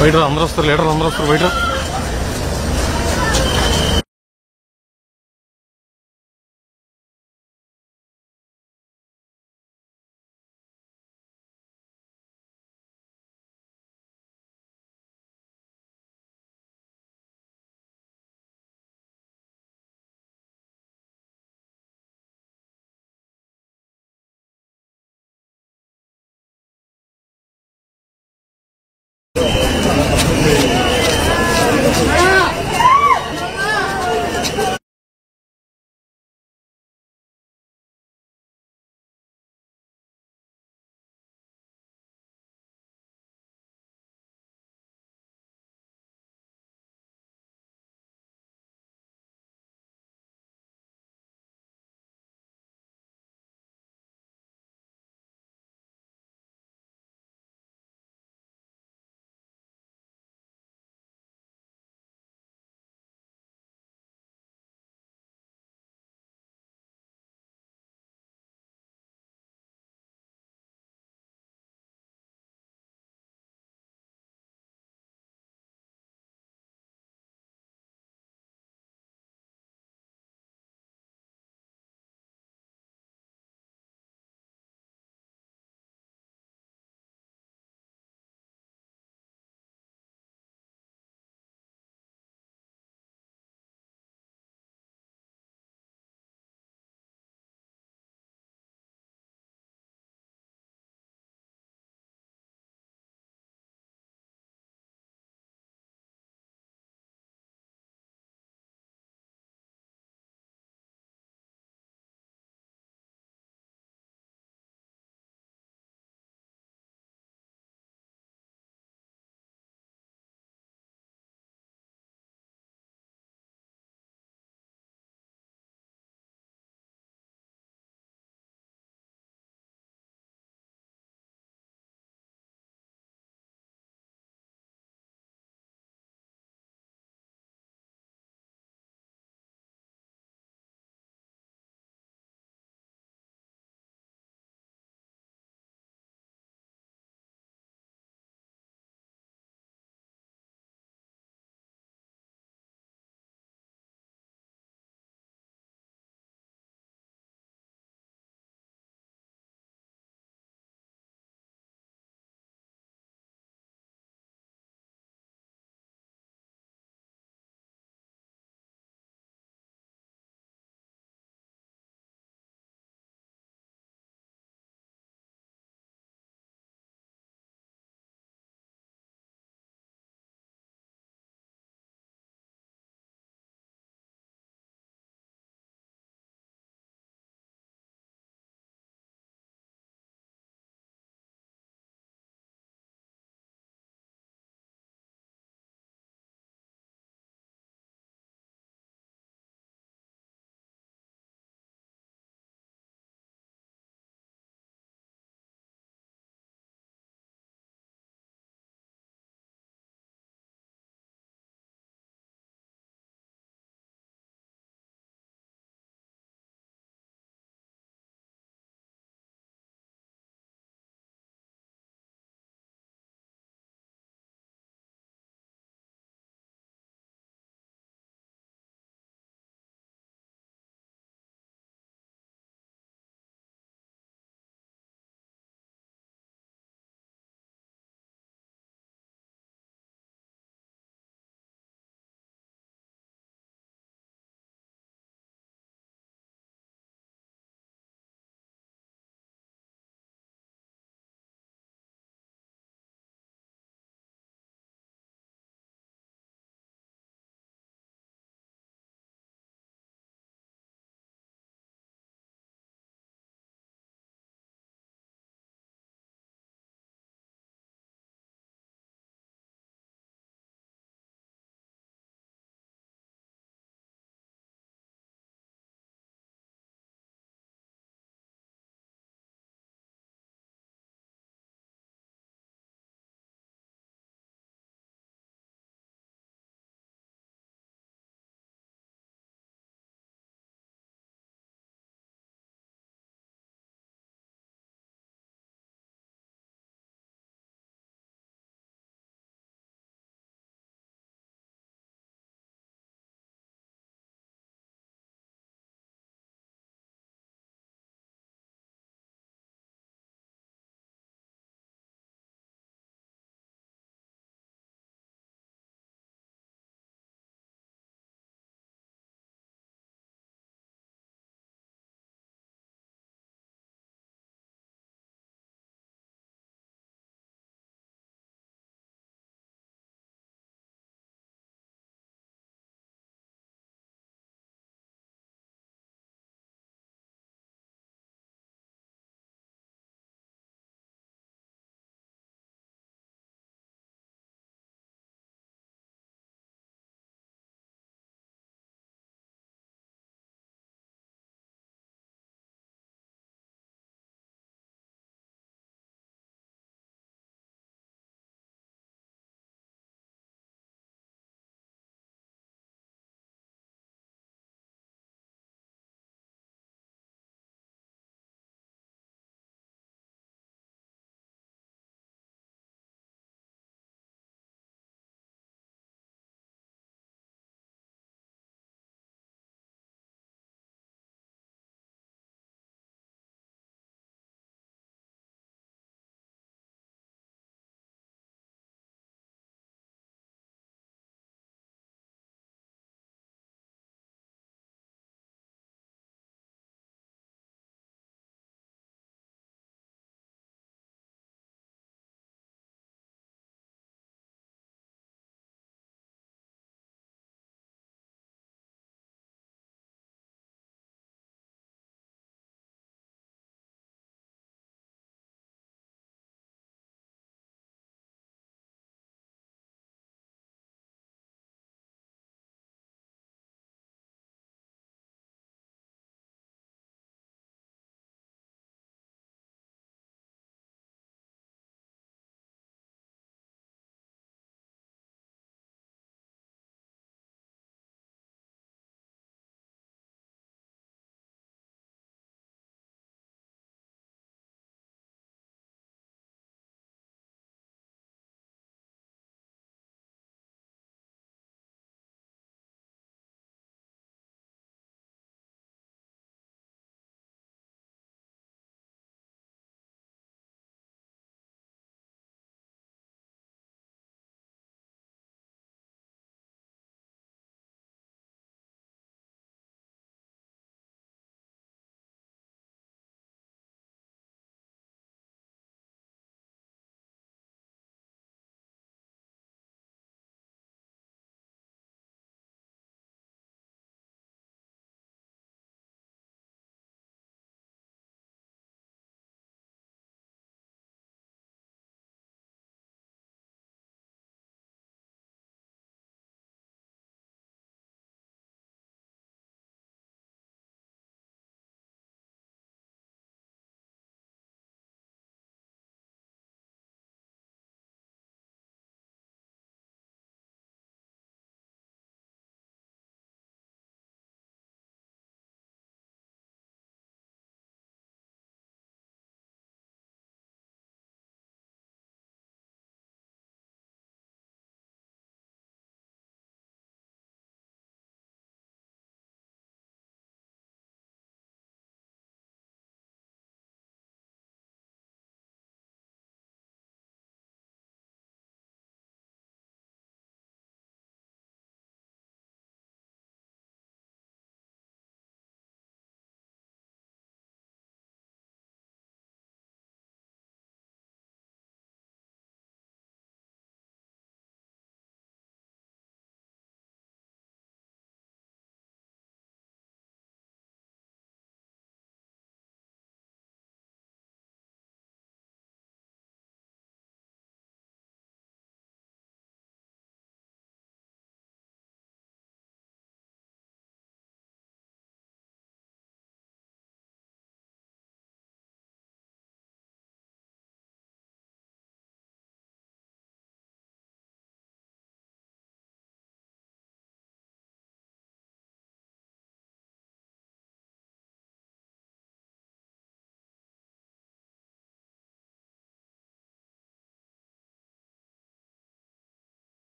బయట అందరూ వస్తారు, లీడర్లు అందరూ వస్తారు బయట.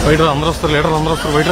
బయట అందరూ వస్తారు, లీడర్లు అందరూ వస్తారు బయట.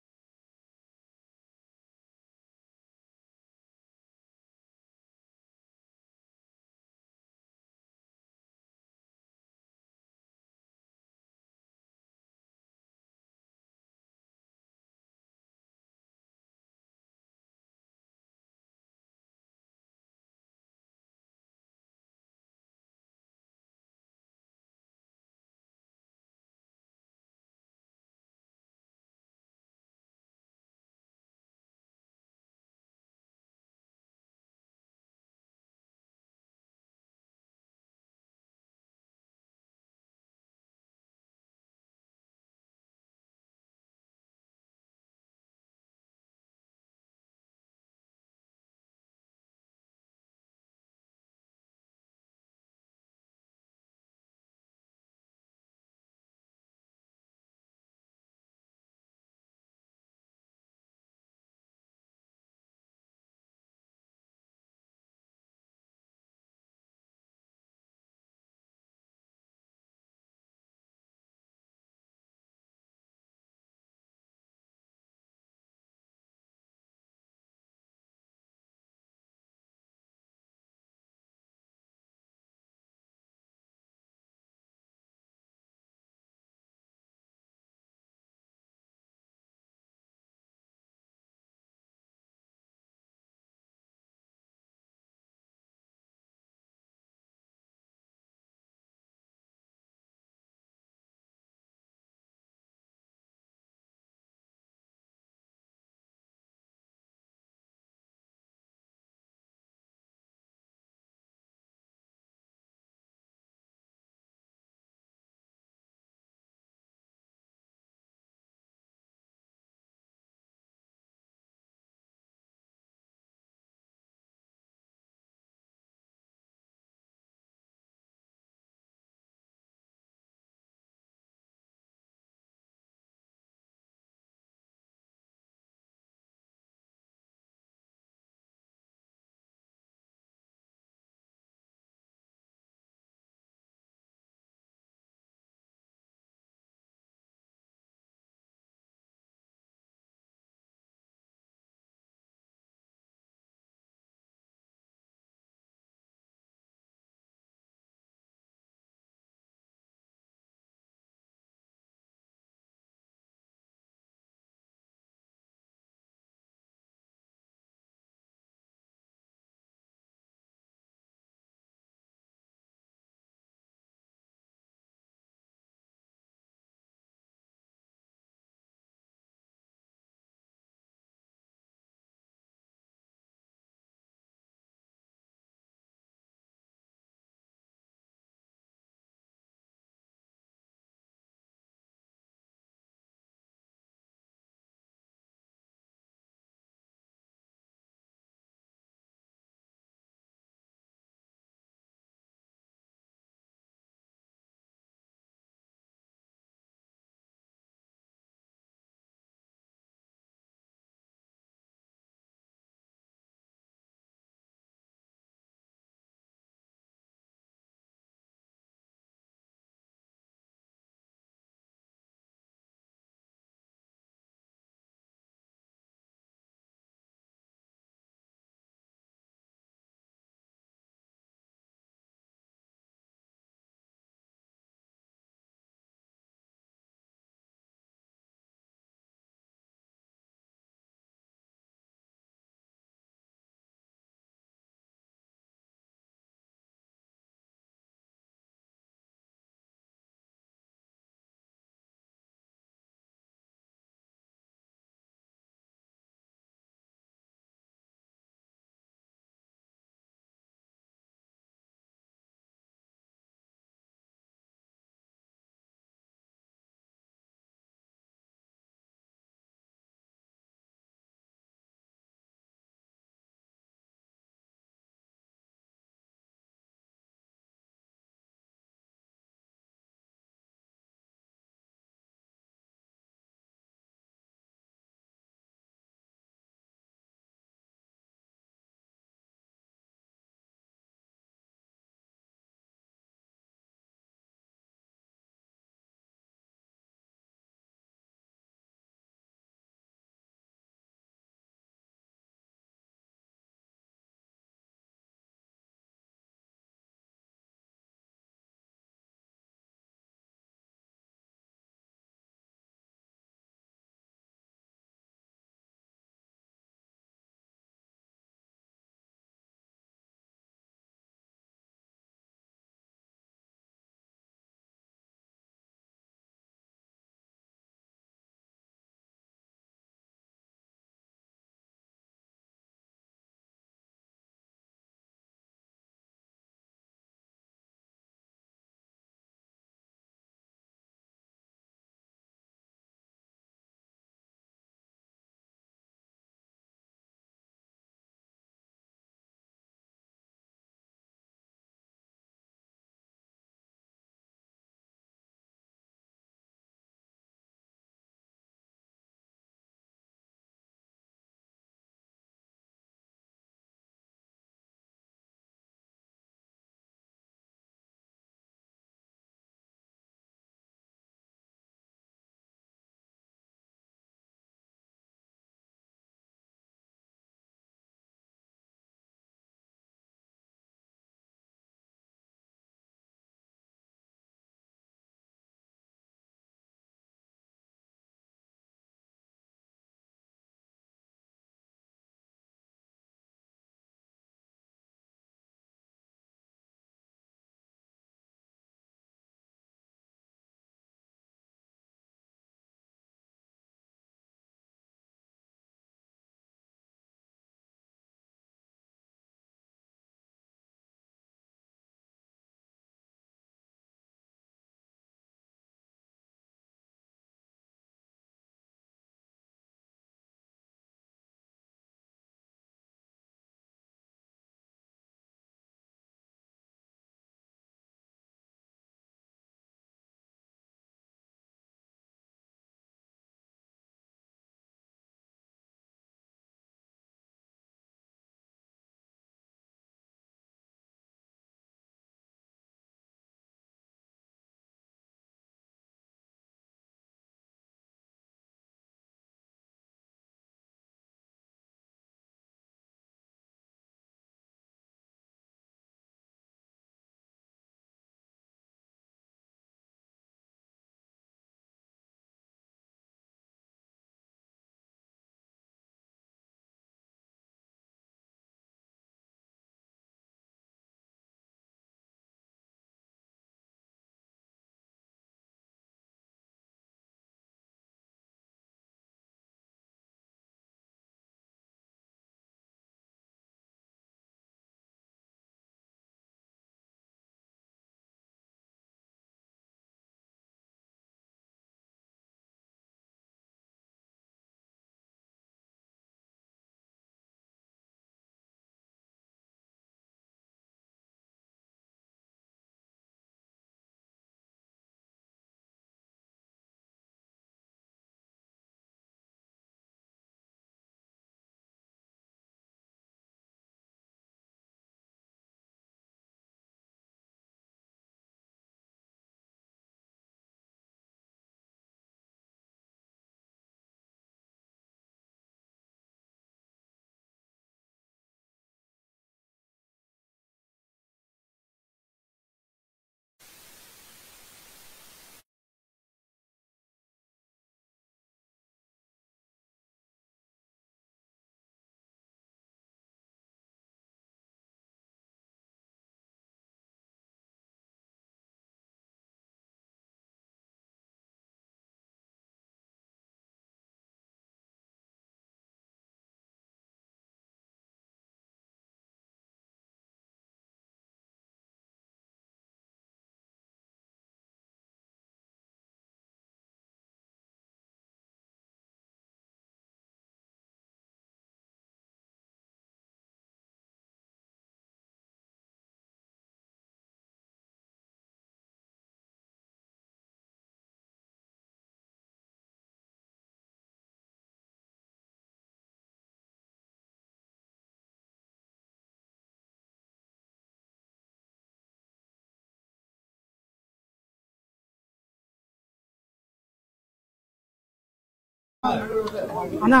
అన్నా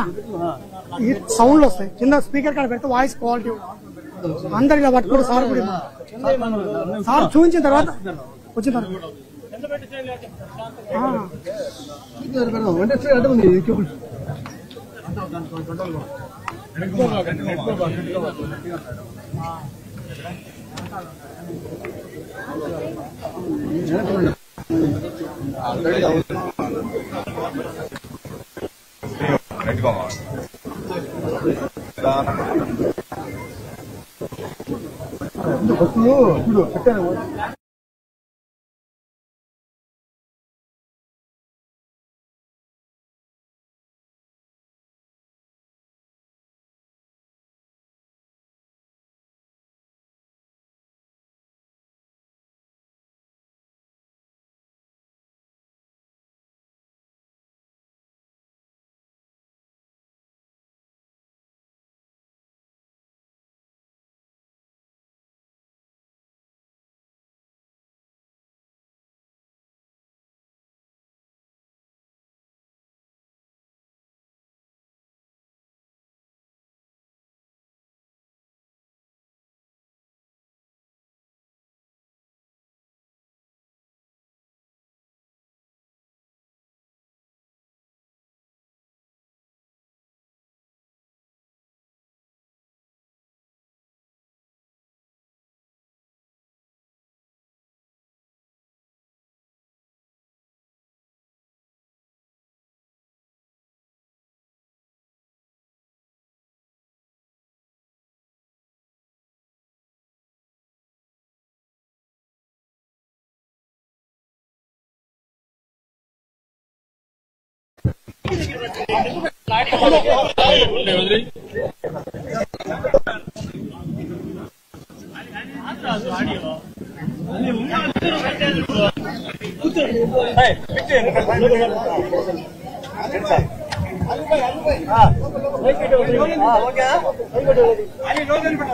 ఈ సౌండ్లు వస్తాయి కింద స్పీకర్ కాడ పెడితే వాయిస్ క్వాలిటీ అందరు ఇలా పట్టుకుంటే సార్ కూడా సార్ చూపించిన తర్వాత వచ్చిన తర్వాత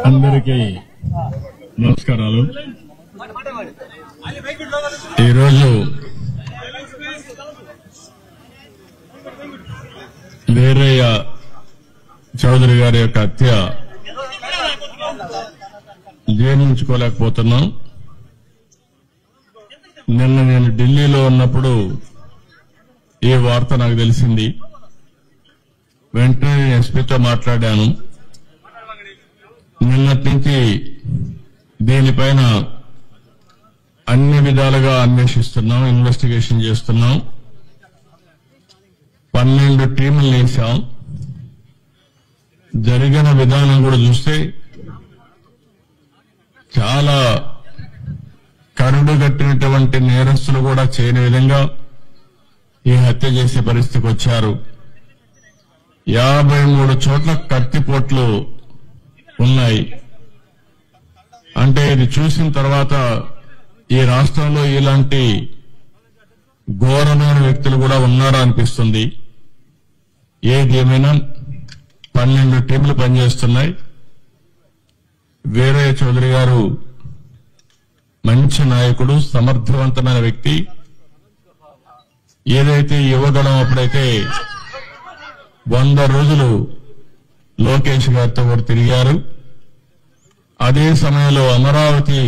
అందరికీ నమస్కారాలు. ఈరోజు వీరయ్య చౌదరి గారి యొక్క హత్య జీర్ణించుకోలేకపోతున్నాం. నిన్న నేను ఢిల్లీలో ఉన్నప్పుడు ఈ వార్త నాకు తెలిసింది. వెంటనే ఎస్పీతో మాట్లాడాను. నిన్నటి నుంచి దీనిపైన అన్ని విధాలుగా అన్వేషిస్తున్నాం, ఇన్వెస్టిగేషన్ చేస్తున్నాం. 12 టీములు వేశాం. జరిగిన విధానం కూడా చూస్తే చాలా కరుడుగట్టినటువంటి నేరస్తులు కూడా చేయని విధంగా ఈ హత్య చేసే పరిస్థితికి వచ్చారు. 53 చోట్ల కత్తిపోట్లు ఉన్నాయి. అంటే ఇది చూసిన తర్వాత ఈ రాష్ట్రంలో ఇలాంటి ఘోరమైన వ్యక్తులు కూడా ఉన్నారా అనిపిస్తుంది. ఏది ఏమైనా 12 టీంలు పనిచేస్తున్నాయి. వీరయ్య చౌదరి గారు మంచి నాయకుడు, సమర్థవంతమైన వ్యక్తి. ఏదైతే యువగణం అప్పుడైతే 100 రోజులు లోకేష్ గారితో కూడా తిరిగారు. అదే సమయంలో అమరావతి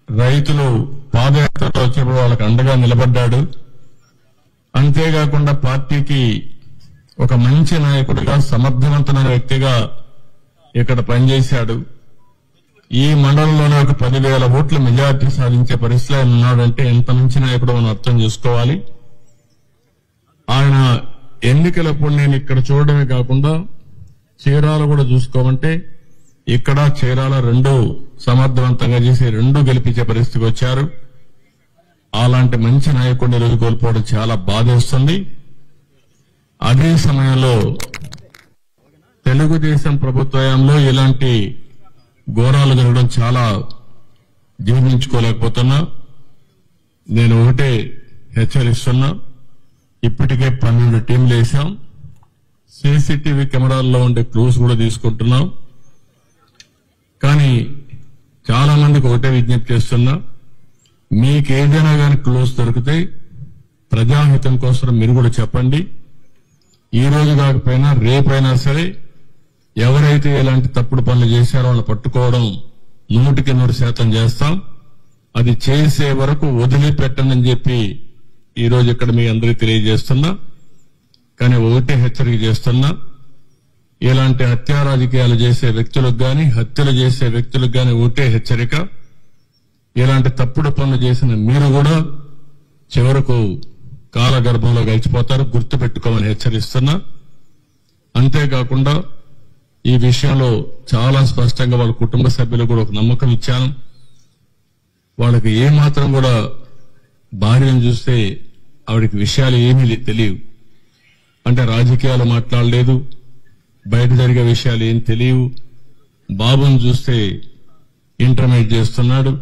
రైతులు పాదయాత్రలో వచ్చినప్పుడు వాళ్ళకు అండగా నిలబడ్డాడు. అంతేకాకుండా పార్టీకి ఒక మంచి నాయకుడిగా, సమర్థవంతమైన వ్యక్తిగా ఇక్కడ పనిచేశాడు. ఈ మండలంలోనే ఒక 10,000 ఓట్ల మెజార్టీ సాధించే పరిస్థితిలో ఆయన ఉన్నాడంటే ఎంత మంచి నాయకుడు మనం అర్థం చేసుకోవాలి. ఆయన ఎన్నికలప్పుడు నేను ఇక్కడ చూడడమే కాకుండా చీరాల కూడా చూసుకోమంటే ఇక్కడ చీరాల 2 సమర్థవంతంగా చేసి 2 గెలిపించే పరిస్థితికి వచ్చారు. అలాంటి మంచి నాయకుడిని రోజు కోల్పోవడం చాలా బాధేస్తుంది. అదే సమయంలో తెలుగుదేశం ప్రభుత్వంలో ఇలాంటి ఘోరాలు జరగడం చాలా జీర్ణించుకోలేకపోతున్నా. నేను ఒకటే హెచ్చరిస్తున్నా, ఇప్పటికే 12 టీంలు వేశాం. సీసీటీవీ కెమెరాల్లో ఉండే క్లూస్ కూడా తీసుకుంటున్నాం. కానీ చాలా మందికి ఒకటే విజ్ఞప్తి చేస్తున్నా, మీకేదైనా కానీ క్లూస్ దొరికితే ప్రజాహితం కోసం మీరు కూడా చెప్పండి. ఈ రోజు కాకపోయినా రేపైనా సరే ఎవరైతే ఇలాంటి తప్పుడు పనులు చేశారో వాళ్ళు పట్టుకోవడం 100% చేస్తాం. అది చేసే వరకు వదిలిపెట్టనని చెప్పి ఈ రోజు ఇక్కడ మీ అందరికీ తెలియజేస్తున్నా. కానీ ఒకటే హెచ్చరిక చేస్తున్నా, ఇలాంటి హత్యా రాజకీయాలు చేసే వ్యక్తులకు గాని హత్యలు చేసే వ్యక్తులకు గాని ఒకటే హెచ్చరిక, ఇలాంటి తప్పుడు పనులు చేసిన మీరు కూడా చివరకు కాలగర్భంలో గడిచిపోతారు, గుర్తుపెట్టుకోమని హెచ్చరిస్తున్నా. అంతేకాకుండా ఈ విషయంలో చాలా స్పష్టంగా వాళ్ళ కుటుంబ సభ్యులకు కూడా ఒక నమ్మకం ఇచ్చాను. వాళ్ళకి ఏమాత్రం కూడా భార్యను చూస్తే ఆవిడకి విషయాలు ఏమీ తెలియవు, అంటే రాజకీయాలు మాట్లాడలేదు, బయట జరిగే విషయాలు ఏం తెలియవు. బాబును చూస్తే ఇంటర్మీడియట్ చేస్తున్నాడు,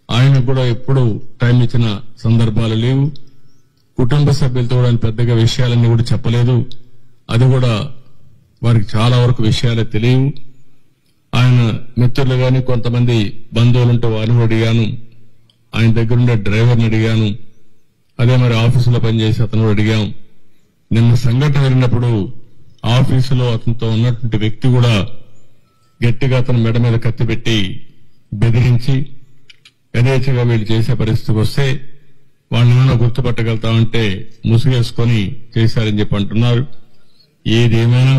ఆయనకు కూడా ఎప్పుడు టైం ఇచ్చిన సందర్భాలు లేవు. కుటుంబ సభ్యులతో కూడా ఆయన పెద్దగా విషయాలన్నీ కూడా చెప్పలేదు, అది కూడా వారికి చాలా వరకు విషయాలే తెలియవు. ఆయన మిత్రులు గాని కొంతమంది బంధువులుంటే వారిని అడిగాను, ఆయన దగ్గరుండే డ్రైవర్ని అడిగాను, అదే మరి ఆఫీసులో పనిచేసి అతను అడిగాం. నిన్న సంఘటన జరిగినప్పుడు ఆఫీసులో అతనితో ఉన్నటువంటి వ్యక్తి కూడా గట్టిగా అతను మెడ మీద కత్తి పెట్టి బెదిరించి యథేచ్ఛగా వీళ్ళు చేసే పరిస్థితికి వస్తే వాళ్ళని ఏమైనా గుర్తుపట్టగలుగుతామంటే ముసుగేసుకొని చేశారని చెప్పి అంటున్నారు. ఏదేమైనా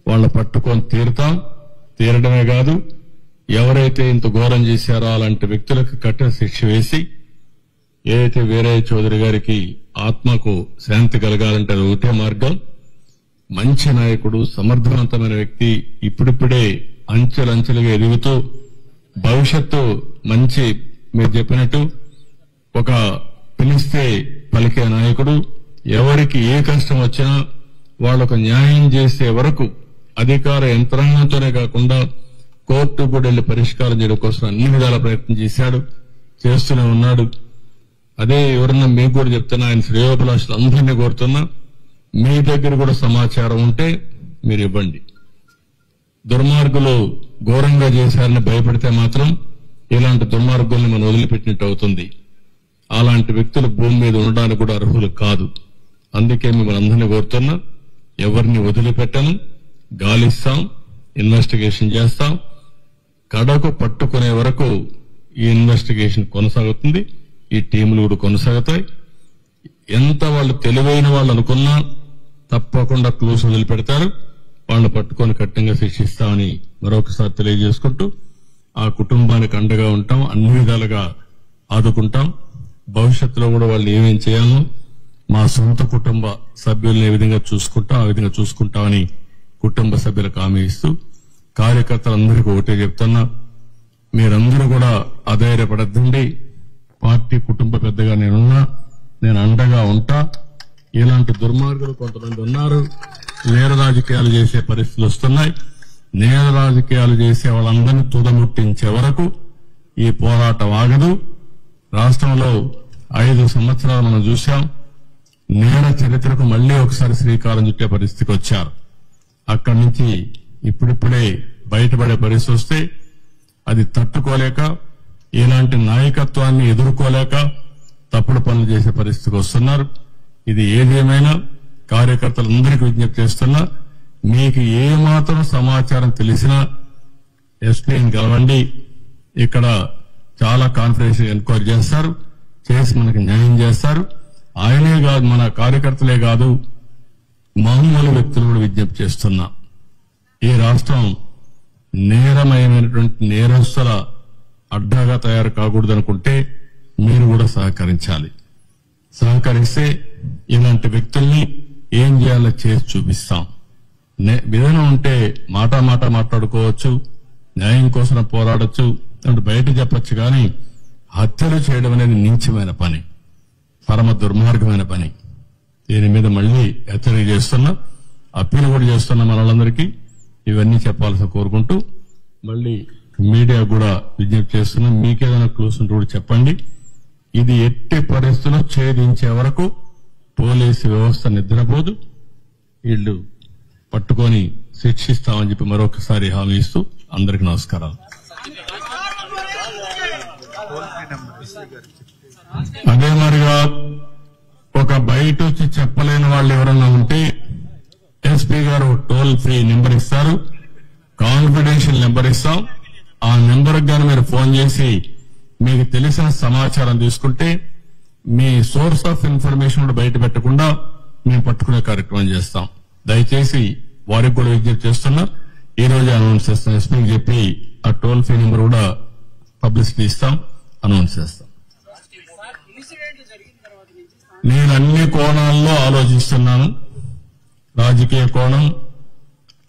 వాళ్ళ పట్టుకొని తీరడమే కాదు, ఎవరైతే ఇంత ఘోరం చేశారో అలాంటి వ్యక్తులకు కఠిన శిక్ష వేసి, ఏదైతే వీరయ్య చౌదరి గారికి ఆత్మకు శాంతి కలగాలంటే అది ఒకటే మార్గం. మంచి నాయకుడు, సమర్థవంతమైన వ్యక్తి, ఇప్పుడిప్పుడే అంచెలంచెలుగా ఎదుగుతూ భవిష్యత్తు మంచి, మీరు చెప్పినట్టు ఒక పిలిస్తే పలికే నాయకుడు, ఎవరికి ఏ కష్టం వచ్చినా వాళ్లకు న్యాయం చేసే వరకు అధికార యంత్రాంగంతోనే కాకుండా కోర్టు కూడా వెళ్లి పరిష్కారం చేయడం కోసం అన్ని విధాల ప్రయత్నం చేస్తూనే ఉన్నాడు. అదే ఎవరన్నా మీకు కూడా చెప్తున్నా, ఆయన శ్రేయోభిలాషులు అందరినీ కోరుతున్నా, మీ దగ్గర కూడా సమాచారం ఉంటే మీరు ఇవ్వండి. దుర్మార్గులు ఘోరంగా చేశారని భయపడితే మాత్రం ఇలాంటి దుర్మార్గుల్ని మనం వదిలిపెట్టినట్టు అవుతుంది. అలాంటి వ్యక్తులు భూమి మీద ఉండడానికి కూడా అర్హులు కాదు. అందుకే మిమ్మల్ని అందరినీ కోరుతున్నా, ఎవరిని వదిలిపెట్టను, గాలిస్తాం, ఇన్వెస్టిగేషన్ చేస్తాం, కడకు పట్టుకునే వరకు ఈ ఇన్వెస్టిగేషన్ కొనసాగుతుంది, ఈ టీములు కూడా కొనసాగుతాయి. ఎంత వాళ్ళు తెలివైన వాళ్ళు అనుకున్నా తప్పకుండా క్లూస్ వదిలిపెడతారు, వాళ్ళని పట్టుకొని కఠినంగా శిక్షిస్తామని మరొకసారి తెలియజేసుకుంటూ, ఆ కుటుంబానికి అండగా ఉంటాం, అన్ని విధాలుగా ఆదుకుంటాం. భవిష్యత్తులో కూడా వాళ్ళు ఏమేం చేయాలో మా సొంత కుటుంబ సభ్యుల్ని ఏ విధంగా చూసుకుంటాం ఆ విధంగా చూసుకుంటామని కుటుంబ సభ్యులకు హామీ ఇస్తూ, కార్యకర్తలందరికీ ఒకటే చెప్తున్నా, మీరందరూ కూడా అధైర్యపడద్దండి. పార్టీ కుటుంబ పెద్దగా నేను అండగా ఉంటా. ఇలాంటి దుర్మార్గులు కొంతమంది ఉన్నారు, నేర రాజకీయాలు చేసే పరిస్థితులు వస్తున్నాయి. నేర రాజకీయాలు చేసే వాళ్ళందరినీ తుదముట్టించే వరకు ఈ పోరాటం ఆగదు. రాష్ట్రంలో 5 సంవత్సరాలు మనం చూశాం, నేర చరిత్రకు మళ్లీ ఒకసారి శ్రీకారం చుట్టే పరిస్థితికి వచ్చారు. అక్కడి నుంచి ఇప్పుడిప్పుడే బయటపడే పరిస్థితి వస్తే అది తట్టుకోలేక, ఇలాంటి నాయకత్వాన్ని ఎదుర్కోలేక తప్పుడు పనులు చేసే పరిస్థితికి వస్తున్నారు. ఇది ఏదేమైనా కార్యకర్తలందరికీ విజ్ఞప్తి చేస్తున్నా, మీకు ఏమాత్రం సమాచారం తెలిసినా ఎస్పీని కలవండి. ఇక్కడ చాలా కాన్ఫిడెన్షియల్ ఎంక్వైరీ చేస్తారు, చేసి మనకి న్యాయం చేస్తారు. ఆయనే కాదు, మన కార్యకర్తలే కాదు, మామూలు వ్యక్తులు కూడా విజ్ఞప్తి చేస్తున్నా, ఈ రాష్ట్రం నేరమయమైనటువంటి నేరస్తుల అడ్డాగా తయారు కాకూడదనుకుంటే మీరు కూడా సహకరించాలి. సహకరిస్తే ఇలాంటి వ్యక్తుల్ని ఏం చేయాలో చేసి చూపిస్తాం. విధానం ఉంటే మాట మాట్లాడుకోవచ్చు, న్యాయం కోసం పోరాడొచ్చు, అంటే బయట చెప్పొచ్చు. కానీ హత్యలు చేయడం అనేది నీచమైన పని, పరమ దుర్మార్గమైన పని. దీని మీద మళ్లీ హెచ్చరిక చేస్తున్నా, అప్పీల్ కూడా చేస్తున్నా మనలందరికీ. ఇవన్నీ చెప్పాల్సి కోరుకుంటూ మళ్లీ మీడియా కూడా విజ్ఞప్తి చేస్తున్నా, మీకేదైనా క్లూస్ ఉంటే కూడా చెప్పండి. ఇది ఎట్టి పరిస్థితుల్లో ఛేదించే వరకు పోలీసు వ్యవస్థ నిద్రపోదు, వీళ్లు పట్టుకొని శిక్షిస్తామని చెప్పి మరొకసారి హామీ ఇస్తూ అందరికీ నమస్కారాలు. అదే మరిగా ఒక బయట వచ్చి చెప్పలేని వాళ్ళు ఎవరన్నా ఉంటే ఎస్పీ గారు టోల్ ఫ్రీ నెంబర్ ఇస్తారు, కాన్ఫిడెన్షియల్ నెంబర్ ఇస్తాం. ఆ నెంబర్ గాని మీరు ఫోన్ చేసి మీకు తెలిసిన సమాచారం తీసుకుంటే మీ సోర్స్ ఆఫ్ ఇన్ఫర్మేషన్ బయట పెట్టకుండా మేము పట్టుకునే కార్యక్రమం చేస్తాం. దయచేసి వారికి కూడా విజ్ఞప్తి చేస్తున్నా, ఈ రోజు అనౌన్స్ చేస్తాం. ఎస్పీకి చెప్పి ఆ టోల్ ఫ్రీ నెంబర్ కూడా పబ్లిసిటీ ఇస్తాం, అనౌన్స్ చేస్తాం. నేను అన్ని కోణాల్లో ఆలోచిస్తున్నాను. రాజకీయ కోణం,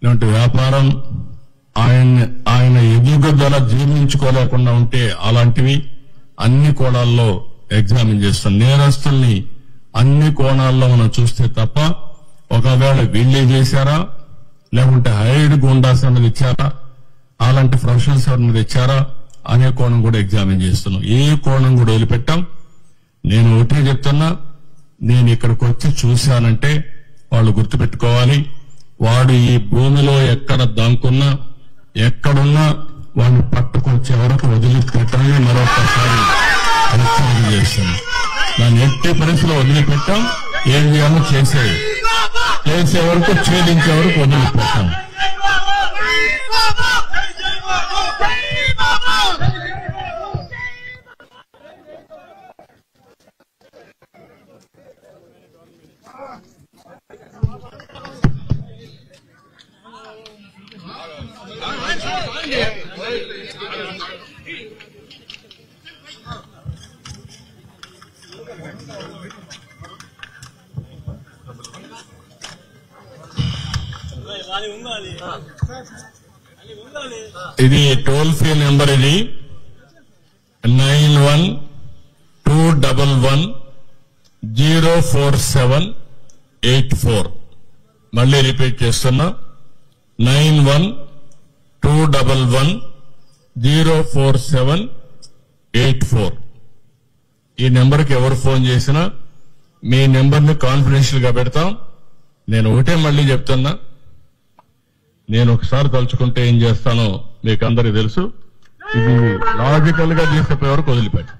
ఇలాంటి వ్యాపారం, ఆయన ఎదుగుదల జీర్ణించుకోలేకుండా ఉంటే అలాంటివి అన్ని కోణాల్లో ఎగ్జామిన్ చేస్తాం. నేరస్తుల్ని అన్ని కోణాల్లో మనం చూస్తే తప్ప ఒకవేళ వీళ్ళే చేశారా లేకుంటే హైడ్ గుండాస్ అన్నది ఇచ్చారా, అలాంటి ప్రొఫెషనల్స్ అన్నది ఇచ్చారా అనే కోణం కూడా ఎగ్జామిన్ చేస్తున్నాం. ఏ కోణం కూడా వదిలిపెట్టాం. నేను ఒకటే చెప్తున్నా, నేను ఇక్కడికి వచ్చి చూశానంటే వాళ్ళు గుర్తుపెట్టుకోవాలి, వాడు ఈ భూమిలో ఎక్కడ దాంకున్నా ఎక్కడున్నా వాడిని పట్టుకొచ్చే వరకు వదిలిపెట్టాలని మరొకసారి హెచ్చరిక చేస్తున్నాం. దాన్ని ఎట్టి పరిస్థితిలో వదిలిపెట్టాం. ఏం చేయాలో చేసే వరకు, ఛేదించే వరకు వదిలిపెట్టాం. ఇది టోల్ ఫ్రీ నెంబర్, ఇది 9121104784. మళ్ళీ రిపీట్ చేస్తున్నా, 9121104784. ఈ నెంబర్కి ఎవరు ఫోన్ చేసినా మీ నెంబర్ని కాన్ఫిడెన్షియల్ గా పెడతాం. నేను ఒకటే మళ్ళీ చెప్తున్నా, నేను ఒకసారి తలుచుకుంటే ఏం చేస్తానో మీకు అందరికీ తెలుసు. ఇది లాజికల్ గా తీసుకుపోయే వరకు వదిలిపెట్టు.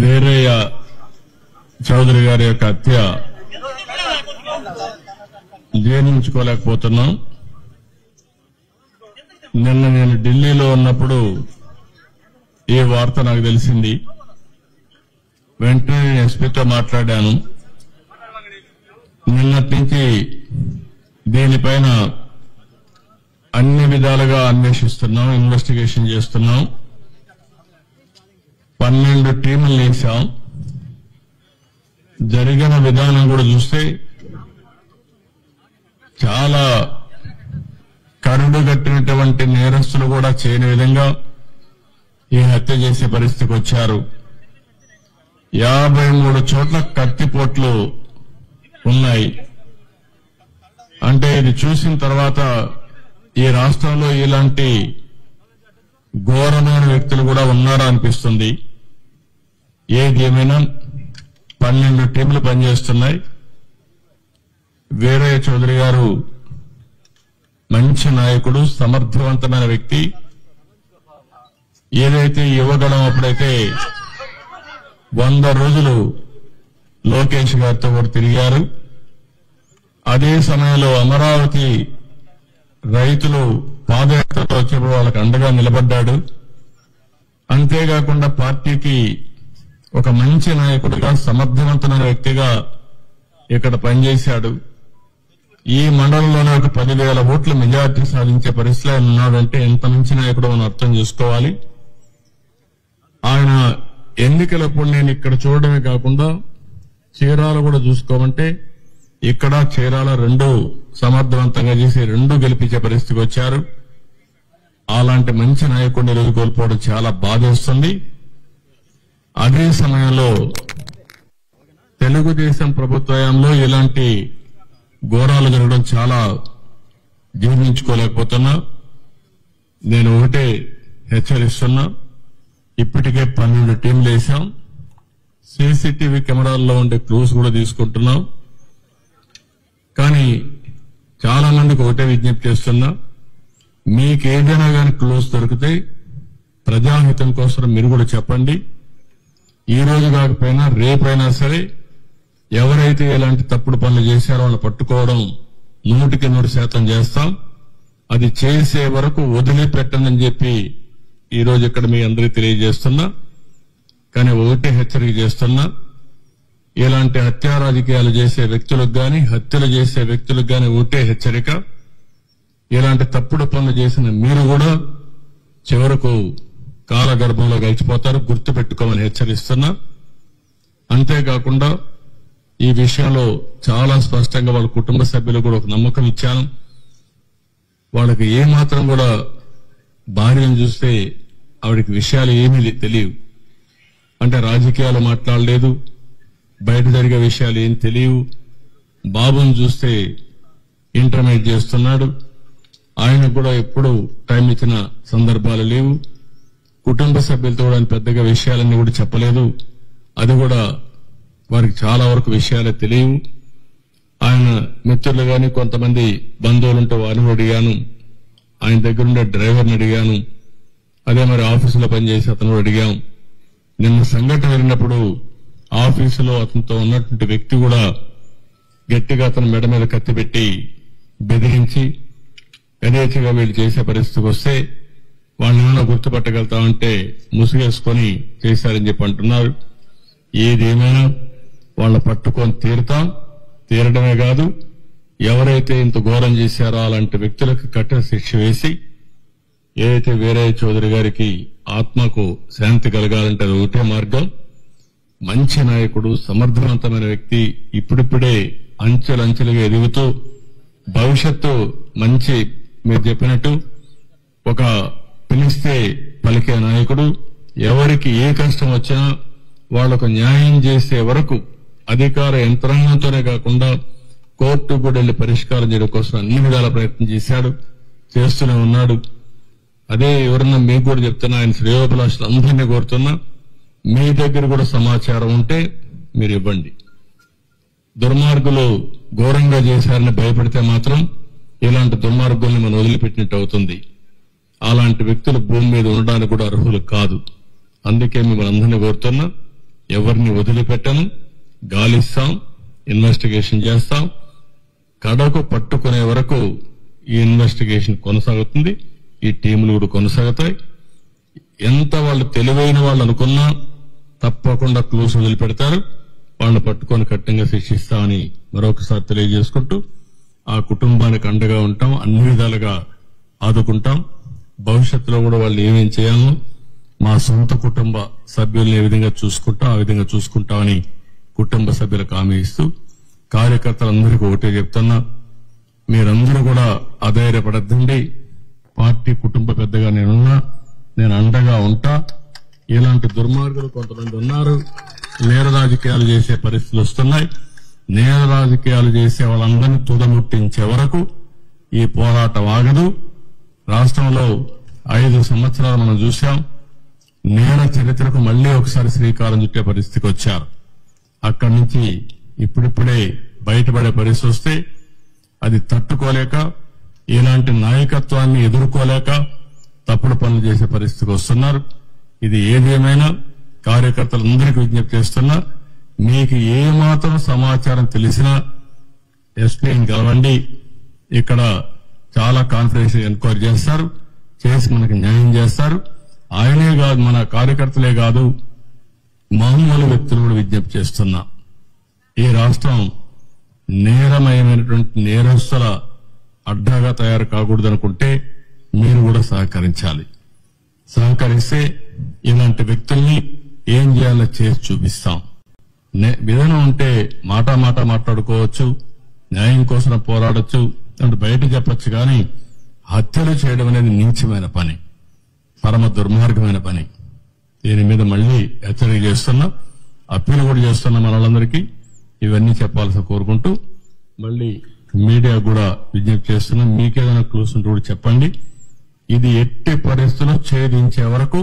వీరయ్య చౌదరి గారి యొక్క హత్య జీర్ణించుకోలేకపోతున్నాం. నిన్న నేను ఢిల్లీలో ఉన్నప్పుడు ఈ వార్త నాకు తెలిసింది. వెంటనే నేను ఎస్పీతో మాట్లాడాను. నిన్నటి నుంచి దీనిపైన అన్ని విధాలుగా అన్వేషిస్తున్నాం, ఇన్వెస్టిగేషన్ చేస్తున్నాం. 12 టీములు వేశాం. జరిగిన విధానం కూడా చూస్తే చాలా కరుడుగట్టినటువంటి నేరస్తులు కూడా చేయని విధంగా ఈ హత్య చేసే పరిస్థితికి వచ్చారు. 53 చోట్ల కత్తిపోట్లు ఉన్నాయి. అంటే ఇది చూసిన తర్వాత ఈ రాష్ట్రంలో ఇలాంటి ఘోరమైన వ్యక్తులు కూడా ఉన్నారా అనిపిస్తుంది. ఏది ఏమైనా 12 టీంలు పనిచేస్తున్నాయి. వీరయ్య చౌదరి గారు మంచి నాయకుడు, సమర్థవంతమైన వ్యక్తి. ఏదైతే యువగణం అప్పుడైతే 100 రోజులు లోకేష్ గారితో కూడా తిరిగారు. అదే సమయంలో అమరావతి రైతులు పాదయాత్రతో వచ్చినప్పుడు వాళ్ళకి అండగా నిలబడ్డాడు. అంతేకాకుండా పార్టీకి ఒక మంచి నాయకుడిగా, సమర్థవంతమైన వ్యక్తిగా ఇక్కడ పనిచేశాడు. ఈ మండలంలోనే ఒక 10,000 ఓట్ల మెజార్టీ సాధించే పరిస్థితిలో ఆయన ఉన్నాడంటే ఎంత మంచి నాయకుడు మనం అర్థం చేసుకోవాలి. ఆయన ఎన్నికలప్పుడు నేను ఇక్కడ చూడడమే కాకుండా చీరాల కూడా చూసుకోమంటే ఇక్కడ చీరాల 2 సమర్థవంతంగా చేసి 2 గెలిపించే పరిస్థితికి వచ్చారు. అలాంటి మంచి నాయకుడిని రోజు కోల్పోవడం చాలా బాధేస్తుంది. అదే సమయంలో తెలుగుదేశం ప్రభుత్వంలో ఇలాంటి ఘోరాలు జరగడం చాలా జీర్ణించుకోలేకపోతున్నా. నేను ఒకటే హెచ్చరిస్తున్నా, ఇప్పటికే 12 టీంలు వేశాం. సీసీటీవీ కెమెరాల్లో ఉండే క్లూస్ కూడా తీసుకుంటున్నాం. కానీ చాలా మందికి ఒకటే విజ్ఞప్తి చేస్తున్నా, మీకేదైనా కానీ క్లూస్ దొరికితే ప్రజాహితం కోసం మీరు కూడా చెప్పండి. ఈ రోజు కాకపోయినా రేపైనా సరే ఎవరైతే ఇలాంటి తప్పుడు పనులు చేశారో వాళ్ళని పట్టుకోవడం 100% చేస్తాం. అది చేసే వరకు వదిలిపెట్టనని చెప్పి ఈ రోజు ఇక్కడ మీ అందరికీ తెలియజేస్తున్నా. కానీ ఒకటే హెచ్చరిక చేస్తున్నా, ఇలాంటి హత్యా రాజకీయాలు చేసే వ్యక్తులకు గాని, హత్యలు చేసే వ్యక్తులకు గాని ఒకటే హెచ్చరిక, ఇలాంటి తప్పుడు పనులు చేసిన మీరు కూడా చివరకు కాలగర్భంలో గడిచిపోతారు, గుర్తుపెట్టుకోమని హెచ్చరిస్తున్నా. అంతేకాకుండా ఈ విషయంలో చాలా స్పష్టంగా వాళ్ళ కుటుంబ సభ్యులు కూడా ఒక నమ్మకం ఇచ్చాను. వాళ్ళకి ఏమాత్రం కూడా భార్యను చూస్తే ఆవిడకి విషయాలు ఏమీ తెలియవు. అంటే రాజకీయాలు మాట్లాడలేదు, బయట జరిగే విషయాలు ఏం తెలియవు. బాబుని చూస్తే ఇంటర్మీడియట్ చేస్తున్నాడు. ఆయన కూడా ఎప్పుడు టైం ఇచ్చిన సందర్భాలు లేవు. కుటుంబ సభ్యులతో కూడా ఆయన పెద్దగా విషయాలన్నీ కూడా చెప్పలేదు. అది కూడా వారికి చాలా వరకు విషయాలే తెలియవు. ఆయన మిత్రులు గాని కొంతమంది బంధువులుంటే వారిని అడిగాను, ఆయన దగ్గరుండే డ్రైవర్ని అడిగాను, అదే మరి ఆఫీసులో పనిచేసి అతను అడిగాం. నిన్న సంఘటన జరిగినప్పుడు ఆఫీసులో అతనితో ఉన్నటువంటి వ్యక్తి కూడా గట్టిగా అతను మెడ మీద కత్తి పెట్టి బెదిరించి యథేచ్ఛగా వీళ్ళు చేసే పరిస్థితికి వస్తే వాళ్ళని ఏమైనా గుర్తుపట్టగలుగుతామంటే ముసుగేసుకొని చేశారని చెప్పి అంటున్నారు. ఏదేమైనా వాళ్ళ పట్టుకొని తీరడమే కాదు, ఎవరైతే ఇంత ఘోరం చేశారో అలాంటి వ్యక్తులకు కఠిన శిక్ష వేసి, ఏదైతే వీరయ్య చౌదరి గారికి ఆత్మకు శాంతి కలగాలంటే అది ఒకటే మార్గం. మంచి నాయకుడు, సమర్థవంతమైన వ్యక్తి, ఇప్పుడిప్పుడే అంచెలంచెలుగా ఎదుగుతూ భవిష్యత్తు మంచి, మీరు చెప్పినట్టు ఒక పిలిస్తే పలికే నాయకుడు. ఎవరికి ఏ కష్టం వచ్చినా వాళ్లకు న్యాయం చేసే వరకు అధికార యంత్రాంగంతోనే కాకుండా కోర్టు కూడా వెళ్లి పరిష్కారం చేయడం కోసం అన్ని విధాల ప్రయత్నం చేశాడు. చేస్తూనే ఉన్నాడు. అదే ఎవరన్నా మీకు కూడా చెప్తున్నా, ఆయన శ్రేయోభిలాషులు అందరినీ కోరుతున్నా, మీ దగ్గర కూడా సమాచారం ఉంటే మీరు ఇవ్వండి. దుర్మార్గులు ఘోరంగా చేశారని భయపడితే మాత్రం ఇలాంటి దుర్మార్గుల్ని మనం వదిలిపెట్టినట్టు అవుతుంది. అలాంటి వ్యక్తులు భూమి మీద ఉండడానికి కూడా అర్హులు కాదు. అందుకే మిమ్మల్ని అందరినీ కోరుతున్నా, ఎవరిని వదిలిపెట్టను, గాలిస్తాం, ఇన్వెస్టిగేషన్ చేస్తాం, కడకు పట్టుకునే వరకు ఈ ఇన్వెస్టిగేషన్ కొనసాగుతుంది. ఈ టీములు కూడా కొనసాగుతాయి. ఎంత వాళ్ళు తెలివైన వాళ్ళు అనుకున్నా తప్పకుండా క్లూస్ వదిలిపెడతారు. వాళ్ళని పట్టుకొని కఠినంగా శిక్షిస్తామని మరొకసారి తెలియజేసుకుంటూ, ఆ కుటుంబానికి అండగా ఉంటాం, అన్ని విధాలుగా ఆదుకుంటాం. భవిష్యత్తులో కూడా వాళ్ళు ఏమేం చేయాలో మా సొంత కుటుంబ సభ్యుల్ని ఏ విధంగా చూసుకుంటాం ఆ విధంగా చూసుకుంటామని కుటుంబ సభ్యులకు హామీ ఇస్తూ, కార్యకర్తలందరికీ ఒకటే చెప్తున్నా, మీరందరూ కూడా అధైర్యపడద్దండి. పార్టీ కుటుంబ పెద్దగా నేనున్నా, నేను అండగా ఉంటా. ఇలాంటి దుర్మార్గులు కొంతమంది ఉన్నారు, నేర రాజకీయాలు చేసే పరిస్థితులు వస్తున్నాయి. నేర రాజకీయాలు చేసే వాళ్ళందరినీ తుదముట్టించే వరకు ఈ పోరాటం ఆగదు. రాష్ట్రంలో 5 సంవత్సరాలు మనం చూశాం. నేర చరిత్రకు మళ్లీ ఒకసారి శ్రీకారం చుట్టే పరిస్థితికి వచ్చారు. అక్కడి నుంచి ఇప్పుడిప్పుడే బయటపడే పరిస్థితి వస్తే అది తట్టుకోలేక, ఇలాంటి నాయకత్వాన్ని ఎదుర్కోలేక తప్పుడు పనులు చేసే పరిస్థితికి వస్తున్నారు. ఇది ఏదేమైనా కార్యకర్తలందరికీ విజ్ఞప్తి చేస్తున్నా, మీకు ఏమాత్రం సమాచారం తెలిసినా ఎస్పీని కలవండి. ఇక్కడ చాలా కాన్ఫిడెన్షియల్ ఎంక్వైరీ చేస్తారు, చేసి మనకు న్యాయం చేస్తారు. ఆయనే కాదు, మన కార్యకర్తలే కాదు, మామూలు వ్యక్తులు కూడా విజ్ఞప్తి చేస్తున్నా, ఈ రాష్ట్రం నేరమయమైనటువంటి నేరస్తుల అడ్డాగా తయారు కాకూడదనుకుంటే మీరు కూడా సహకరించాలి. సహకరిస్తే ఇలాంటి వ్యక్తుల్ని ఏం చేయాలో చేసి చూపిస్తాం. విధానం ఉంటే మాట మాట్లాడుకోవచ్చు, న్యాయం కోసం పోరాడొచ్చు, అంటే బయట చెప్పొచ్చు. కానీ హత్యలు చేయడం అనేది నీచమైన పని, పరమ దుర్మార్గమైన పని. దీని మీద మళ్లీ హెచ్చరిక చేస్తున్నా, అప్పీల్ కూడా చేస్తున్నా మన వాళ్ళందరికీ. ఇవన్నీ చెప్పాల్సి కోరుకుంటూ మళ్లీ మీడియా కూడా విజ్ఞప్తి చేస్తున్నాం, మీకేదైనా క్లూస్ ఉంటే కూడా చెప్పండి. ఇది ఎట్టి పరిస్థితుల్లో ఛేదించే వరకు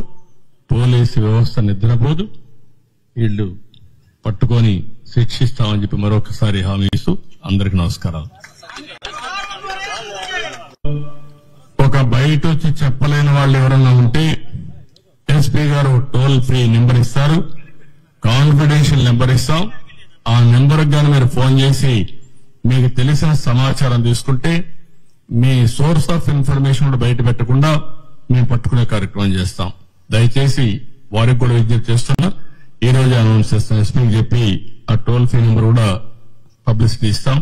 పోలీసు వ్యవస్థ నిద్రపోదు. వీళ్లు పట్టుకొని శిక్షిస్తామని చెప్పి మరొకసారి హామీ ఇస్తూ అందరికీ నమస్కారాలు. ఒక బయట వచ్చి చెప్పలేని వాళ్ళు ఎవరన్నా ఉంటే ఎస్పీ గారు టోల్ ఫ్రీ నెంబర్ ఇస్తారు, కాన్ఫిడెన్షియల్ నెంబర్ ఇస్తాం. ఆ నెంబర్కి గానీ మీరు ఫోన్ చేసి మీకు తెలిసిన సమాచారం తీసుకుంటే మీ సోర్స్ ఆఫ్ ఇన్ఫర్మేషన్ కూడా బయట పెట్టకుండా మేము పట్టుకునే కార్యక్రమం చేస్తాం. దయచేసి వారికి కూడా విజ్ఞప్తి చేస్తున్నా, ఈ రోజు అనౌన్స్ చేస్తాం. ఎస్పీకి చెప్పి ఆ టోల్ ఫ్రీ నెంబర్ కూడా పబ్లిసిటీ ఇస్తాం,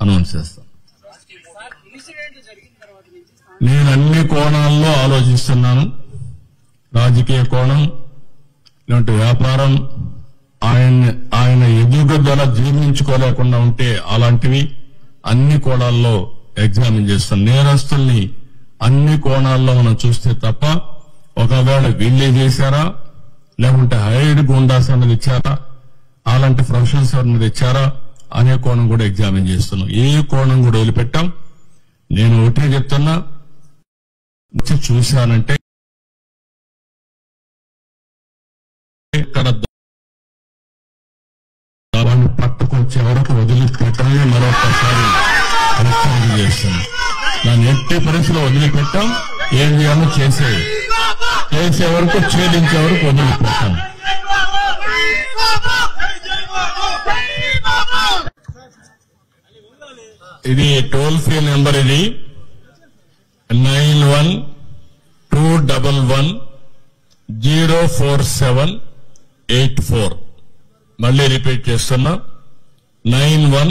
అనౌన్స్ చేస్తాం. నేను అన్ని కోణాల్లో ఆలోచిస్తున్నాను. రాజకీయ కోణం, ఇలాంటి వ్యాపారం, ఆయన ఎదుగుదల జీర్ణించుకోలేకుండా ఉంటే అలాంటివి అన్ని కోణాల్లో ఎగ్జామిన్ చేస్తాం. నేరస్తుల్ని అన్ని కోణాల్లో మనం చూస్తే తప్ప, ఒకవేళ వీళ్ళే చేశారా లేకుంటే హైడ్ గుండాస్ అన్నది ఇచ్చారా, అలాంటి ప్రొఫెషనల్స్ అన్నది ఇచ్చారా అనే కోణం కూడా ఎగ్జామిన్ చేస్తున్నాం. ఏ కోణం కూడా వదిలిపెట్టాం. నేను ఒకటే చెప్తున్నా, వచ్చి చూశానంటే ఇక్కడ దాన్ని పట్టుకొచ్చే వరకు వదిలిపెట్టాలని మరొకసారి హెచ్చరిక చేస్తున్నాం. దాన్ని ఎట్టి పరిస్థితిలో వదిలిపెట్టాం. ఏం చేయాలో చేసే వరకు, ఛేదించే వరకు వదిలిపెట్టాం. ఇది టోల్ ఫ్రీ నెంబర్, ఇది 9121047884. మళ్ళీ రిపీట్ చేస్తున్నా, 91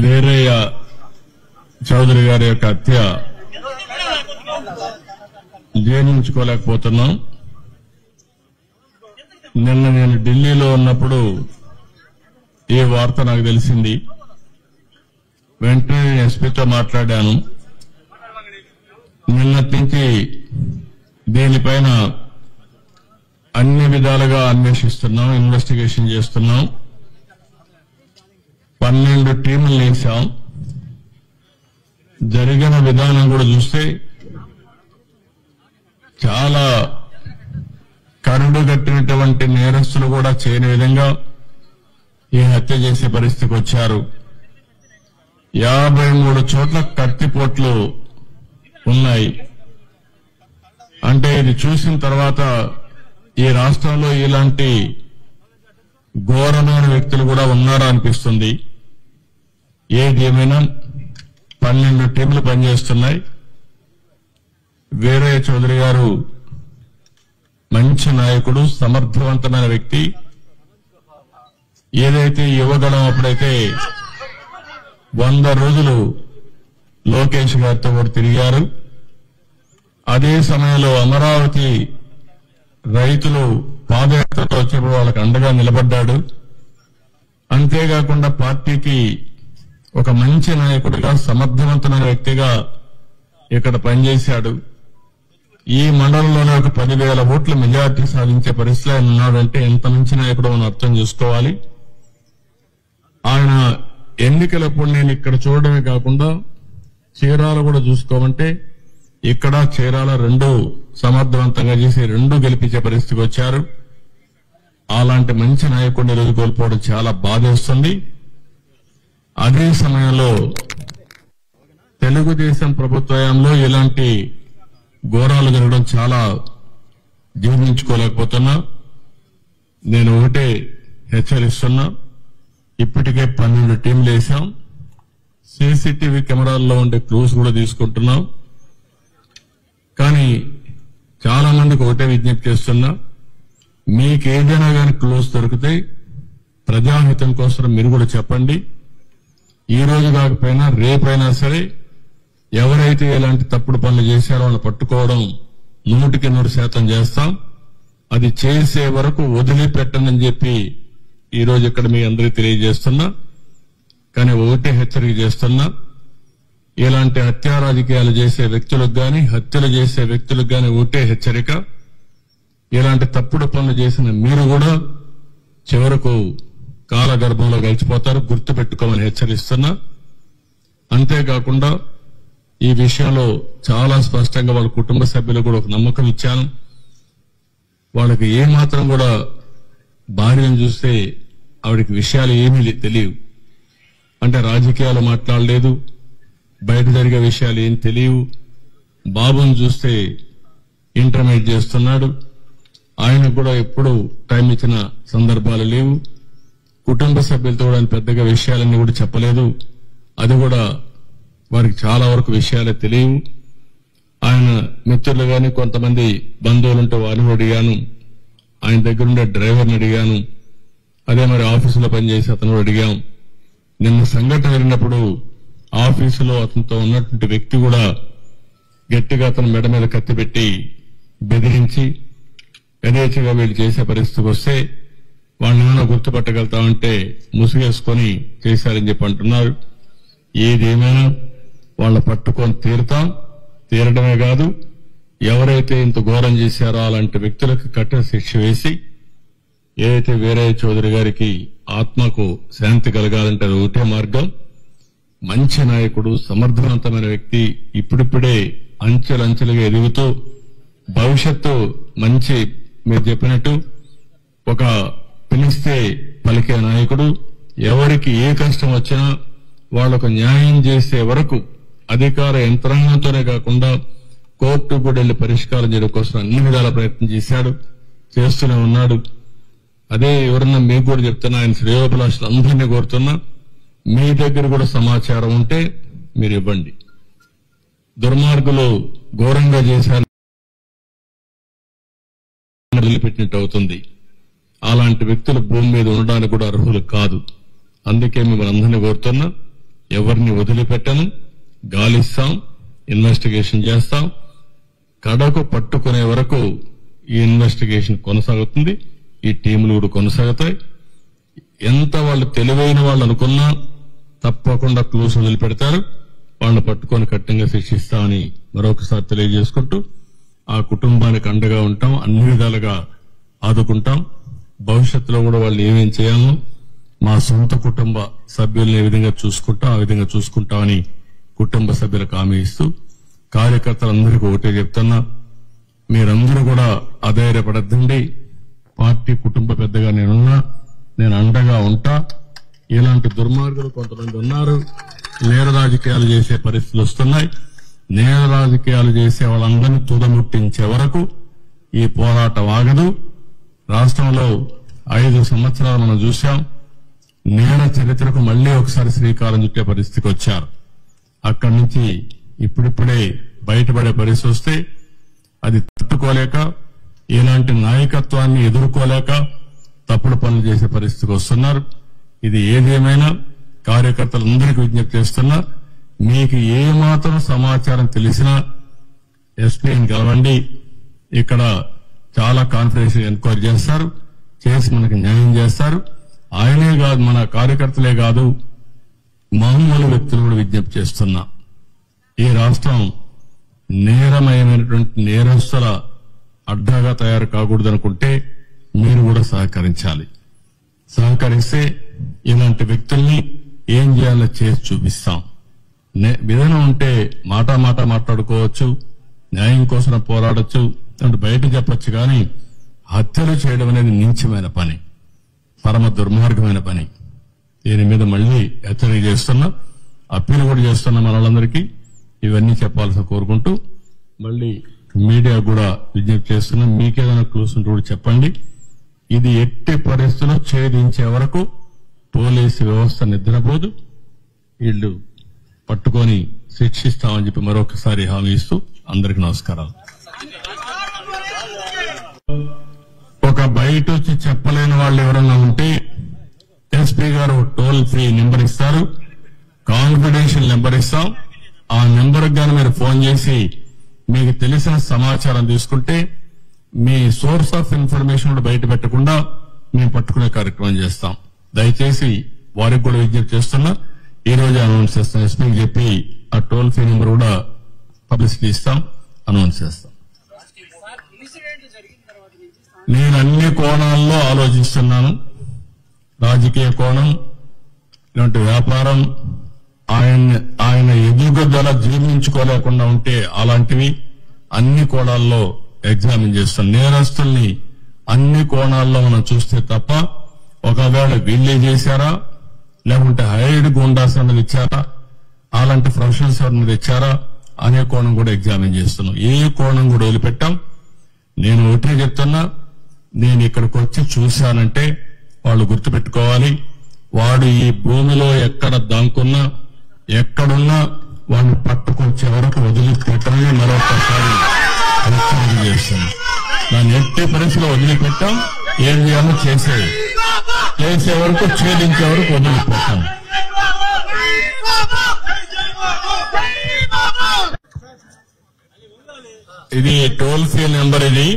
వీరయ్య చౌదరి గారి యొక్క హత్య జీర్ణించుకోలేకపోతున్నాం. నిన్న నేను ఢిల్లీలో ఉన్నప్పుడు ఈ వార్త నాకు తెలిసింది. వెంటనే ఎస్పీతో మాట్లాడాను. నిన్నటి నుంచి దీనిపైన అన్ని విధాలుగా అన్వేషిస్తున్నాం, ఇన్వెస్టిగేషన్ చేస్తున్నాం. 12 టీములు వేశాం. జరిగిన విధానం కూడా చూస్తే చాలా కరుడుగట్టినటువంటి నేరస్తులు కూడా చేయని విధంగా ఈ హత్య చేసే పరిస్థితికి వచ్చారు. 53 చోట్ల కత్తిపోట్లు ఉన్నాయి. అంటే ఇది చూసిన తర్వాత ఈ రాష్ట్రంలో ఇలాంటి ఘోరమైన వ్యక్తులు కూడా ఉన్నారా అనిపిస్తుంది. ఏది ఏమైనా 12 టీంలు పనిచేస్తున్నాయి. వీరయ్య చౌదరి గారు మంచి నాయకుడు, సమర్థవంతమైన వ్యక్తి. ఏదైతే యువగణం అప్పుడైతే 100 రోజులు లోకేష్ గారితో కూడా తిరిగారు. అదే సమయంలో అమరావతి రైతులు పాదయాత్రతో వచ్చినప్పుడు వాళ్ళకి అండగా నిలబడ్డాడు. అంతేకాకుండా పార్టీకి ఒక మంచి నాయకుడిగా, సమర్థవంతమైన వ్యక్తిగా ఇక్కడ పనిచేశాడు. ఈ మండలంలోనే ఒక 10,000 ఓట్ల మెజార్టీ సాధించే పరిస్థితిలో ఆయన ఉన్నాడంటే ఎంత మంచి నాయకుడు మనం అర్థం చేసుకోవాలి. ఆయన ఎన్నికలప్పుడు నేను ఇక్కడ చూడడమే కాకుండా చీరాల కూడా చూసుకోమంటే ఇక్కడ చీరాల 2 సమర్థవంతంగా చేసి 2 గెలిపించే పరిస్థితికి వచ్చారు. అలాంటి మంచి నాయకుడిని రోజు కోల్పోవడం చాలా బాధేస్తుంది. అదే సమయంలో తెలుగుదేశం ప్రభుత్వంలో ఇలాంటి ఘోరాలు జరగడం చాలా జీర్ణించుకోలేకపోతున్నా. నేను ఒకటే హెచ్చరిస్తున్నా. ఇప్పటికే 12 టీంలు వేశాం. సీసీటీవీ కెమెరాల్లో ఉండే క్లూస్ కూడా తీసుకుంటున్నాం. కానీ చాలా మందికి ఒకటే విజ్ఞప్తి చేస్తున్నా, మీకేదైనా కానీ క్లూస్ దొరికితే ప్రజాహితం కోసం మీరు కూడా చెప్పండి. ఈ రోజు కాకపోయినా రేపైనా సరే ఎవరైతే ఇలాంటి తప్పుడు పనులు చేశారో వాళ్ళని పట్టుకోవడం 100% చేస్తాం. అది చేసే వరకు వదిలిపెట్టనని చెప్పి ఈ రోజు ఇక్కడ మీ అందరికీ తెలియజేస్తున్నా. కానీ ఒకటే హెచ్చరిక చేస్తున్నా, ఇలాంటి హత్యా రాజకీయాలు చేసే వ్యక్తులకు గాని, హత్యలు చేసే వ్యక్తులకు గాని ఒకటే హెచ్చరిక, ఇలాంటి తప్పుడు పనులు చేసిన మీరు కూడా చివరకు కాలగర్భంలో గడిచిపోతారు, గుర్తుపెట్టుకోమని హెచ్చరిస్తున్నా. అంతేకాకుండా ఈ విషయంలో చాలా స్పష్టంగా వాళ్ళ కుటుంబ సభ్యులకు కూడా ఒక నమ్మకం ఇచ్చాను. వాళ్ళకి ఏమాత్రం కూడా భార్యను చూస్తే ఆవిడకి విషయాలు ఏమీ తెలియవు. అంటే రాజకీయాలు మాట్లాడలేదు, బయట జరిగే విషయాలు ఏం తెలియవు. బాబుని చూస్తే ఇంటర్మీడియట్ చేస్తున్నాడు. ఆయనకు కూడా ఎప్పుడు టైం ఇచ్చిన సందర్భాలు లేవు. కుటుంబ సభ్యులతో కూడా ఆయన పెద్దగా విషయాలన్నీ కూడా చెప్పలేదు. అది కూడా వారికి చాలా వరకు విషయాలే తెలియవు. ఆయన మిత్రులు గాని కొంతమంది బంధువులుంటే వారిని అడిగాను. ఆయన దగ్గరుండే డ్రైవర్ని అడిగాను. అదే మరి ఆఫీసులో పనిచేసి అతను అడిగాం. నిన్న సంఘటన జరిగినప్పుడు ఆఫీసులో అతనితో ఉన్నటువంటి వ్యక్తి కూడా గట్టిగా అతను మెడ మీద కత్తి పెట్టి బెదిరించి యథేచ్ఛగా వీళ్ళు చేసే పరిస్థితికి వస్తే వాళ్ళని ఏమైనా గుర్తుపట్టగలుగుతామంటే ముసుగేసుకొని చేశారని చెప్పి అంటున్నారు. ఏదేమైనా వాళ్ళ పట్టుకొని తీరడమే కాదు, ఎవరైతే ఇంత ఘోరం చేశారో అలాంటి వ్యక్తులకు కఠిన శిక్ష వేసి, ఏదైతే వీరయ్య చౌదరి గారికి ఆత్మకు శాంతి కలగాలంటే అది ఒకటే మార్గం. మంచి నాయకుడు, సమర్థవంతమైన వ్యక్తి, ఇప్పుడిప్పుడే అంచెలంచెలుగా ఎదుగుతూ భవిష్యత్తు మంచి, మీరు చెప్పినట్టు ఒక పిలిస్తే పలికే నాయకుడు. ఎవరికి ఏ కష్టం వచ్చినా వాళ్లకు న్యాయం చేసే వరకు అధికార యంత్రాంగంతోనే కాకుండా కోర్టు కూడా వెళ్లి పరిష్కారం చేయడం కోసం అన్ని విధాల ప్రయత్నం చేస్తూనే ఉన్నాడు. అదే ఎవరన్నా మీకు కూడా చెప్తున్నా, ఆయన శ్రేయోభిలాషులు అందరినీ కోరుతున్నా, మీ దగ్గర కూడా సమాచారం ఉంటే మీరు ఇవ్వండి. దుర్మార్గులు ఘోరంగా చేశారు వదిలిపెట్టినట్టు అవుతుంది. అలాంటి వ్యక్తులు భూమి మీద ఉండడానికి కూడా అర్హులు కాదు. అందుకే మిమ్మల్ని అందరినీ కోరుతున్నా, ఎవరిని వదిలిపెట్టను, గాలిస్తాం, ఇన్వెస్టిగేషన్ చేస్తాం. కడకు పట్టుకునే వరకు ఈ ఇన్వెస్టిగేషన్ కొనసాగుతుంది. ఈ టీములు కూడా కొనసాగుతాయి. ఎంత వాళ్ళు తెలివైన వాళ్ళు అనుకున్నా తప్పకుండా క్లూస్ వదిలిపెడతారు. వాళ్ళని పట్టుకొని కఠినంగా శిక్షిస్తామని మరొకసారి తెలియజేసుకుంటూ ఆ కుటుంబానికి అండగా ఉంటాం, అన్ని విధాలుగా ఆదుకుంటాం. భవిష్యత్తులో కూడా వాళ్ళు ఏమేం చేయాలో మా సొంత కుటుంబ సభ్యుల్ని ఏ విధంగా చూసుకుంటాం ఆ విధంగా చూసుకుంటామని కుటుంబ సభ్యులకు హామీ ఇస్తూ కార్యకర్తలందరికీ ఒకటే చెప్తున్నా, మీరందరూ కూడా అధైర్యపడద్దండి. పార్టీ కుటుంబ పెద్దగా నేనున్నా, నేను అండగా ఉంటా. ఇలాంటి దుర్మార్గులు కొంతమంది ఉన్నారు, నేర రాజకీయాలు చేసే పరిస్థితులు వస్తున్నాయి. నేర రాజకీయాలు చేసే వాళ్ళందరినీ తుదముట్టించే వరకు ఈ పోరాటం ఆగదు. రాష్ట్రంలో 5 సంవత్సరాలు మనం చూశాం. నేర చరిత్రకు మళ్లీ ఒకసారి శ్రీకారం చుట్టే పరిస్థితికి వచ్చారు. అక్కడి నుంచి ఇప్పుడిప్పుడే బయటపడే పరిస్థితి వస్తే అది తట్టుకోలేక, ఇలాంటి నాయకత్వాన్ని ఎదుర్కోలేక తప్పుడు పనులు చేసే పరిస్థితికి వస్తున్నారు. ఇది ఏదేమైనా కార్యకర్తలందరికీ విజ్ఞప్తి చేస్తున్నా, మీకు ఏమాత్రం సమాచారం తెలిసినా ఎస్పీని కలవండి. ఇక్కడ చాలా కాన్ఫిడెన్షియల్ ఎంక్వైరీ చేస్తారు, చేసి మనకు న్యాయం చేస్తారు. ఆయనే కాదు, మన కార్యకర్తలే కాదు, మామూలు వ్యక్తులు కూడా విజ్ఞప్తి చేస్తున్నా. ఈ రాష్ట్రం నేరమయమైనటువంటి నేరస్తుల అడ్డాగా తయారు కాకూడదనుకుంటే మీరు కూడా సహకరించాలి. సహకరిస్తే ఇలాంటి వ్యక్తుల్ని ఏం చేయాలో చేసి చూపిస్తాం. విధానం ఉంటే మాట మాట్లాడుకోవచ్చు, న్యాయం కోసం పోరాడొచ్చు, అంటే బయట చెప్పొచ్చు. కానీ హత్యలు చేయడం అనేది నీచమైన పని, పరమ దుర్మార్గమైన పని. దీని మీద మళ్లీ హెచ్చరిక చేస్తున్నా, అప్పీల్ కూడా చేస్తున్నా మన వాళ్ళందరికీ. ఇవన్నీ చెప్పాల్సిన కోరుకుంటూ మళ్లీ మీడియా కూడా విజ్ఞప్తి చేస్తున్నా, మీకేదైనా క్లూస్ ఉంటే కూడా చెప్పండి. ఇది ఎట్టి పరిస్థితుల్లో ఛేదించే వరకు పోలీసు వ్యవస్థ నిద్రపోదు. వీళ్లు పట్టుకొని శిక్షిస్తామని చెప్పి మరొకసారి హామీ ఇస్తూ అందరికీ నమస్కారాలు. ఒక బయట వచ్చి చెప్పలేని వాళ్ళు ఎవరన్నా ఉంటే ఎస్పీ గారు టోల్ ఫ్రీ నెంబర్ ఇస్తారు, కాన్ఫిడెన్షియల్ నెంబర్ ఇస్తాం. ఆ నెంబర్కి గానీ మీరు ఫోన్ చేసి మీకు తెలిసిన సమాచారం తీసుకుంటే మీ సోర్స్ ఆఫ్ ఇన్ఫర్మేషన్ కూడా బయట పెట్టకుండా మేము పట్టుకునే కార్యక్రమం చేస్తాం. దయచేసి వారికి కూడా విజ్ఞప్తి చేస్తున్నా, ఈ రోజు అనౌన్స్ చేస్తాం. ఎస్పీకి చెప్పి ఆ టోల్ ఫ్రీ నెంబర్ కూడా పబ్లిసిటీ ఇస్తాం, అనౌన్స్ చేస్తాం. నేను అన్ని కోణాల్లో ఆలోచిస్తున్నాను. రాజకీయ కోణం, ఇలాంటి వ్యాపారం, ఆయన ఎదుగుదల జీర్ణించుకోలేకుండా ఉంటే అలాంటివి అన్ని కోణాల్లో ఎగ్జామిన్ చేస్తాం. నేరస్తుల్ని అన్ని కోణాల్లో మనం చూస్తే తప్ప ఒకవేళ వీళ్ళే చేశారా లేకుంటే హైడ్ గుండాస్ అన్నది ఇచ్చారా, అలాంటి ప్రొఫెషనల్స్ మీద ఇచ్చారా అనే కోణం కూడా ఎగ్జామిన్ చేస్తున్నాం. ఏ కోణం కూడా వదిలిపెట్టాం. నేను ఒకటే చెప్తున్నా, నేను ఇక్కడికి వచ్చి చూశానంటే వాళ్ళు గుర్తుపెట్టుకోవాలి, వాడు ఈ భూమిలో ఎక్కడ దాంకున్నా ఎక్కడున్నా వాడిని పట్టుకొచ్చే వరకు వదిలిపెట్టమని మరొకసారి హెచ్చరిక చేస్తున్నాం. దాన్ని ఎట్టి పరిస్థితిలో వదిలిపెట్టాం. ఏం చేయాలో చేసే వరకు, ఛేదించే వరకు వదిలిపెట్టాం. ఇది టోల్ ఫ్రీ నెంబర్, ఇది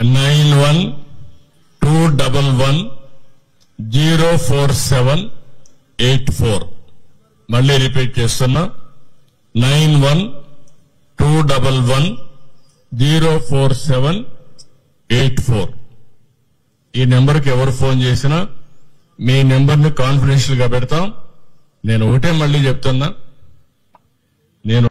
9121104784. మళ్లీ రిపీట్ చేస్తున్నా, 9121104784. ఈ నెంబర్కి ఎవరు ఫోన్ చేసినా మీ నెంబర్ని కాన్ఫిడెన్షియల్ గా పెడతాం. నేను ఒకటే మళ్లీ చెప్తున్నా, నేను